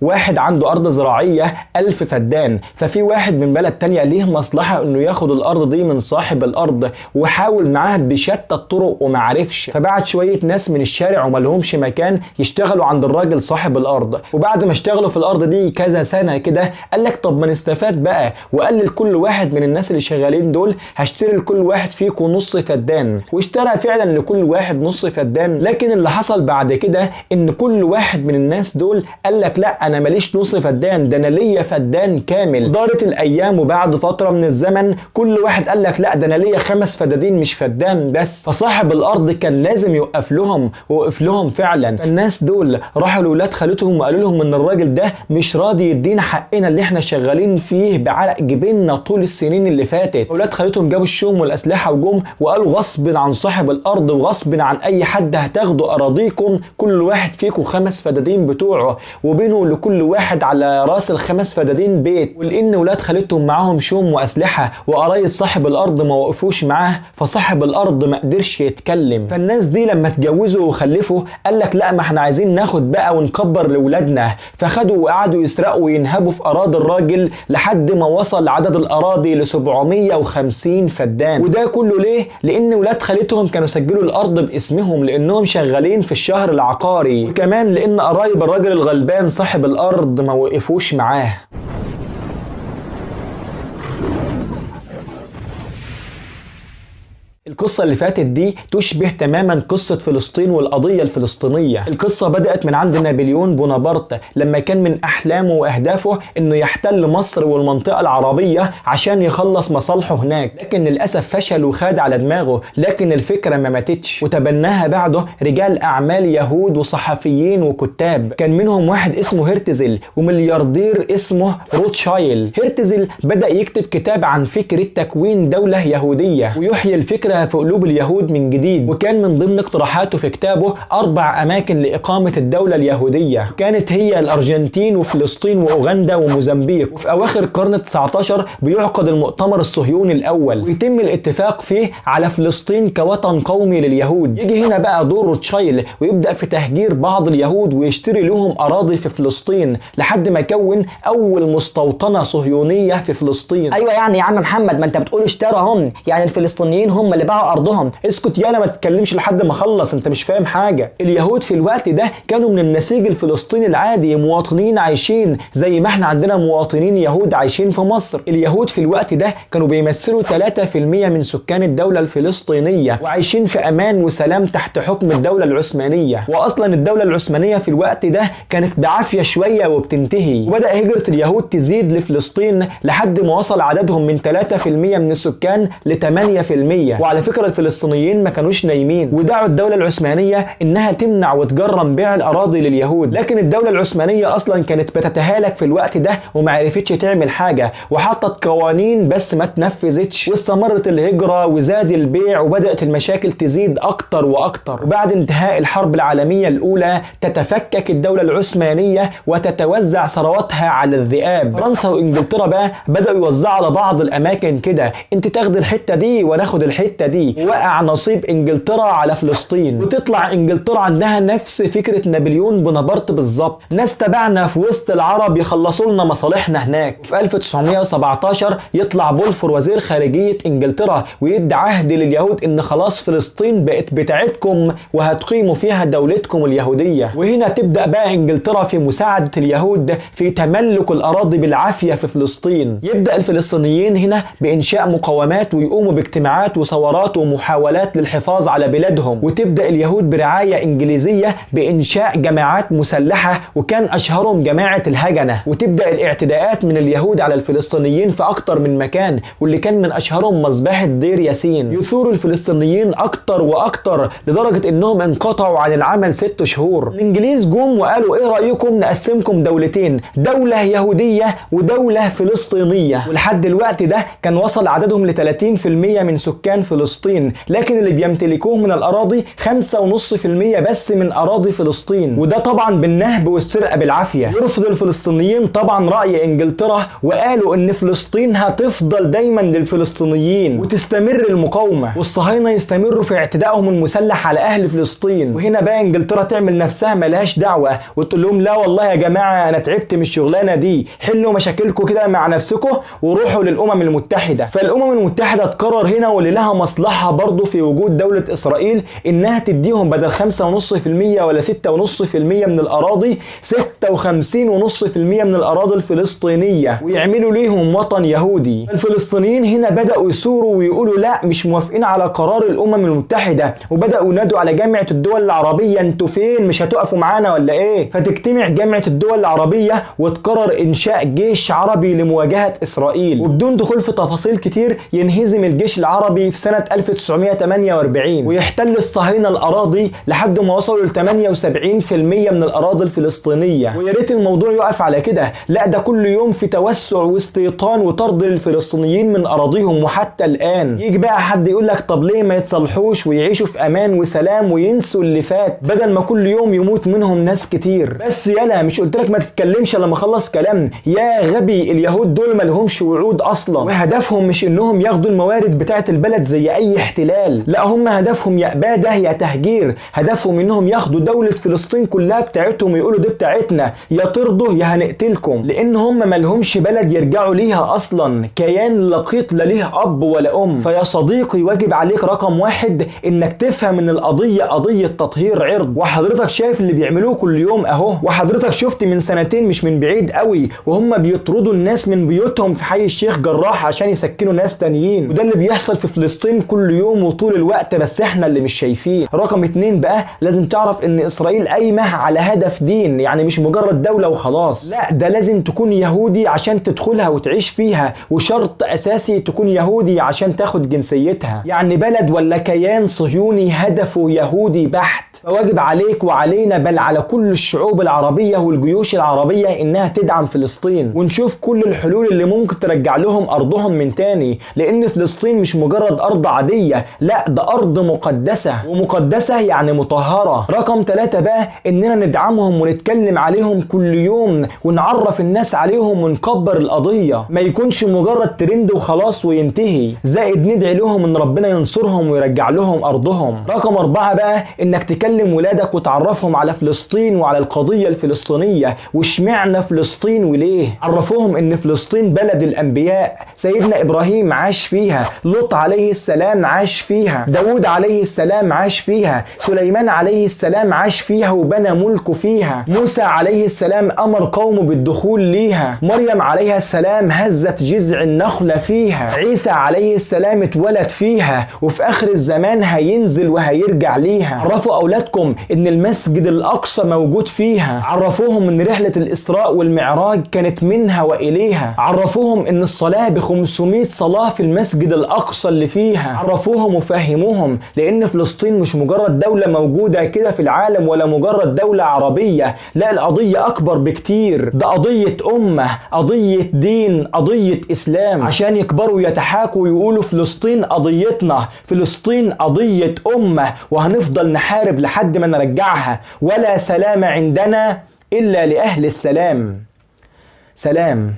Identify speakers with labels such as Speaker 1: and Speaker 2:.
Speaker 1: واحد عنده ارض زراعيه 1000 فدان، ففي واحد من بلد تانية ليه مصلحه انه ياخد الارض دي من صاحب الارض، وحاول معاه بشتى الطرق ومعرفش، فبعت شويه ناس من الشارع وملهمش مكان يشتغلوا عند الراجل صاحب الارض. وبعد ما اشتغلوا في الارض دي كذا سنه كده قال لك طب ما نستفاد بقى، وقال لكل واحد من الناس اللي شغالين دول هشتري لكل واحد فيكم نص فدان، واشترى فعلا لكل واحد نص فدان. لكن اللي حصل بعد كده ان كل واحد من الناس دول قال لك لا انا ماليش نص فدان، ده انا ليا فدان كامل. دارت الايام وبعد فتره من الزمن كل واحد قال لك لا ده انا ليا 5 فدادين مش فدان بس، فصاحب الارض كان لازم يوقف لهم، ووقف لهم فعلا. فالناس دول راحوا لولاد خالتهم وقالوا لهم ان الراجل ده مش راضي يدينا حقنا اللي احنا شغالين فيه بعرق جبيننا طول السنين اللي فاتت. ولاد خالتهم جابوا الشوم والاسلحه وجم وقالوا غصب عن صاحب الارض وغصب عن اي حد هتاخدوا اراضيكم، كل واحد فيكم 5 فدادين بتوعه، وبينه لكل واحد على راس ال5 فدادين بيت. ولان ولاد خالتهم معاهم شوم واسلحه وقرايب صاحب الارض ما وقفوش معاه، فصاحب الارض ما قدرش يتكلم. فالناس دي لما اتجوزوا وخلفوا قال لك لا ما احنا عايزين ناخد بقى ونكبر لاولادنا، فخدوا وقعدوا يسرقوا وينهبوا في اراضي الراجل لحد ما وصل عدد الاراضي ل 750 فدان. وده كله ليه؟ لان ولاد خالتهم كانوا سجلوا الارض باسمهم لانهم شغالين في الشهر العقاري، وكمان لان قرايب الراجل الغلبان صاحب الارض ما وقفوش معاه. القصة اللي فاتت دي تشبه تماما قصة فلسطين والقضية الفلسطينية. القصة بدأت من عند نابليون بونابرت لما كان من أحلامه وأهدافه إنه يحتل مصر والمنطقة العربية عشان يخلص مصالحه هناك، لكن للأسف فشل وخاد على دماغه. لكن الفكرة ما ماتتش وتبناها بعده رجال أعمال يهود وصحفيين وكتاب. كان منهم واحد اسمه هرتزل وملياردير اسمه روتشايلد. هرتزل بدأ يكتب كتاب عن فكرة تكوين دولة يهودية ويحيي الفكرة في قلوب اليهود من جديد. وكان من ضمن اقتراحاته في كتابه 4 أماكن لإقامة الدولة اليهودية، كانت هي الأرجنتين وفلسطين وأوغندا وموزمبيق. وفي أواخر القرن 19 بيعقد المؤتمر الصهيوني الأول ويتم الاتفاق فيه على فلسطين كوطن قومي لليهود. يجي هنا بقى دور روتشايلد ويبدأ في تهجير بعض اليهود ويشتري لهم أراضي في فلسطين لحد ما كون أول مستوطنة صهيونية في فلسطين.
Speaker 2: ايوه يعني يا عم محمد، ما انت بتقول اشتراهم، يعني الفلسطينيين هم اللي باعوا ارضهم.
Speaker 1: اسكت يالا ما تتكلمش لحد ما اخلص، انت مش فاهم حاجه. اليهود في الوقت ده كانوا من النسيج الفلسطيني العادي، مواطنين عايشين زي ما احنا عندنا مواطنين يهود عايشين في مصر. اليهود في الوقت ده كانوا بيمثلوا 3% من سكان الدوله الفلسطينيه وعايشين في امان وسلام تحت حكم الدوله العثمانيه. واصلا الدوله العثمانيه في الوقت ده كانت بعافيه شويه وبتنتهي، وبدا هجره اليهود تزيد لفلسطين لحد ما وصل عددهم من 3% من السكان ل 8%. وعلى فكرة الفلسطينيين ما كانوش نايمين ودعوا الدولة العثمانية انها تمنع وتجرم بيع الاراضي لليهود، لكن الدولة العثمانية اصلا كانت بتتهالك في الوقت ده وما عرفتش تعمل حاجة وحطت قوانين بس ما تنفذتش، واستمرت الهجرة وزاد البيع وبدأت المشاكل تزيد اكتر واكتر. وبعد انتهاء الحرب العالمية الاولى تتفكك الدولة العثمانية وتتوزع ثرواتها على الذئاب. فرنسا وانجلترا بقى بدأوا يوزعوا على بعض الاماكن كده، انت تاخد الحتة دي وناخد الحتة دي، وقع نصيب انجلترا على فلسطين. وتطلع انجلترا عندها نفس فكرة نابليون بونابرت بالظبط، ناس تبعنا في وسط العرب يخلصوا لنا مصالحنا هناك. في 1917 يطلع بولفور وزير خارجية انجلترا ويدي عهد لليهود ان خلاص فلسطين بقت بتاعتكم وهتقيموا فيها دولتكم اليهودية. وهنا تبدأ بقى انجلترا في مساعدة اليهود في تملك الاراضي بالعافية في فلسطين. يبدأ الفلسطينيين هنا بانشاء مقاومات ويقوموا باجتماعات وثورات ومحاولات للحفاظ على بلادهم، وتبدأ اليهود برعاية انجليزية بانشاء جماعات مسلحة وكان اشهرهم جماعة الهجنة. وتبدأ الاعتداءات من اليهود على الفلسطينيين في اكتر من مكان، واللي كان من اشهرهم مذبحة دير ياسين. يثور الفلسطينيين اكتر واكتر لدرجة انهم انقطعوا عن العمل 6 شهور. الانجليز جم وقالوا ايه رأيكم نقسمكم دولتين، دولة يهودية ودولة فلسطينية. ولحد الوقت ده كان وصل عددهم ل 30% من سكان فلسطين فلسطين، لكن اللي بيمتلكوه من الأراضي 5.5% بس من أراضي فلسطين، وده طبعا بالنهب والسرقة بالعافية. يرفض الفلسطينيين طبعا رأي إنجلترا، وقالوا إن فلسطين هتفضل دايما للفلسطينيين وتستمر المقاومة، والصهاينة يستمروا في اعتدائهم المسلح على أهل فلسطين. وهنا بقى إنجلترا تعمل نفسها ملهاش دعوة وتقول لهم لا والله يا جماعة أنا تعبت من الشغلانة دي، حلوا مشاكلكم كده مع نفسكم وروحوا للأمم المتحدة. فالأمم المتحدة تقرر هنا، واللي لها مصلحة برضو في وجود دولة إسرائيل، إنها تديهم بدل 5.5% ولا 6.5% من الأراضي 56.5% من الأراضي الفلسطينية، ويعملوا ليهم وطن يهودي. الفلسطينيين هنا بدأوا يثوروا ويقولوا لا مش موافقين على قرار الأمم المتحدة، وبدأوا ينادوا على جامعة الدول العربية انتوا فين، مش هتقفوا معانا ولا ايه؟ فتجتمع جامعة الدول العربية وتقرر إنشاء جيش عربي لمواجهة إسرائيل. وبدون دخول في تفاصيل كتير ينهزم الجيش العربي في سنة 1948 ويحتل الصهاينة الأراضي لحد ما وصلوا ل 78% من الأراضي الفلسطينية. ويا ريت الموضوع يقف على كده، لا ده كل يوم في توسع واستيطان وطرد للفلسطينيين من أراضيهم. وحتى الآن يجي بقى حد يقول لك طب ليه ما يتصلحوش ويعيشوا في أمان وسلام وينسوا اللي فات بدل ما كل يوم يموت منهم ناس كتير؟ بس يلا مش قلت لك ما تتكلمش لما اخلص كلام؟ يا غبي، اليهود دول ما لهمش وعود اصلا، وهدفهم مش انهم ياخدوا الموارد بتاعه البلد زي اي احتلال، لا هم هدفهم يا اباده يا تهجير، هدفهم انهم ياخدوا دولة فلسطين كلها بتاعتهم ويقولوا دي بتاعتنا، يا ترضوا يا هنقتلكم، لان هم ما لهمش بلد يرجعوا ليها اصلا، كيان لقيط لا ليه اب ولا ام. فيا صديقي واجب عليك رقم واحد انك تفهم ان القضية قضية تطهير عرض، وحضرتك شايف اللي بيعملوه كل يوم اهو، وحضرتك شفت من سنتين مش من بعيد قوي وهم بيطردوا الناس من بيوتهم في حي الشيخ جراح عشان يسكنوا ناس تانيين، وده اللي بيحصل في فلسطين كل يوم وطول الوقت، بس احنا اللي مش شايفين. رقم 2 بقى، لازم تعرف ان اسرائيل قايمة على هدف دين، يعني مش مجرد دولة وخلاص، لا ده لازم تكون يهودي عشان تدخلها وتعيش فيها، وشرط اساسي تكون يهودي عشان تاخد جنسيتها، يعني بلد ولا كيان صهيوني هدفه يهودي بحت. فواجب عليك وعلينا بل على كل الشعوب العربية والجيوش العربية انها تدعم فلسطين، ونشوف كل الحلول اللي ممكن ترجع لهم ارضهم من تاني، لان فلسطين مش مجرد ارض عادية، لا ده ارض مقدسة، ومقدسة يعني مطهرة. رقم 3 بقى، اننا ندعمهم ونتكلم عليهم كل يوم ونعرف الناس عليهم ونكبر القضية، ما يكونش مجرد ترند وخلاص وينتهي، زائد ندعي لهم ان ربنا ينصرهم ويرجع لهم ارضهم. رقم 4 بقى، انك تكلم ولادك وتعرفهم على فلسطين وعلى القضية الفلسطينية، واشمعنى فلسطين وليه. عرفوهم ان فلسطين بلد الانبياء، سيدنا ابراهيم عاش فيها، لوط عليه السلام عاش فيها، داود عليه السلام عاش فيها، سليمان عليه السلام عاش فيها وبنى ملكه فيها، موسى عليه السلام امر قومه بالدخول ليها، مريم عليها السلام هزت جذع النخلة فيها، عيسى عليه السلام اتولد فيها، وفي اخر الزمان هينزل وهيرجع ليها. عرفوا اولادكم ان المسجد الاقصى موجود فيها، عرفوهم ان رحلة الاسراء والمعراج كانت منها واليها، عرفوهم ان الصلاة ب500 صلاة في المسجد الاقصى اللي فيها، عرفوهم وفهموهم لان فلسطين مش مجرد دولة موجودة كده في العالم ولا مجرد دولة عربية، لا القضية اكبر بكتير، ده قضية امة، قضية دين، قضية اسلام، عشان يكبروا يتحاكوا ويقولوا فلسطين قضيتنا، فلسطين قضية امة، وهنفضل نحارب لحد ما نرجعها، ولا سلام عندنا الا لاهل السلام. سلام.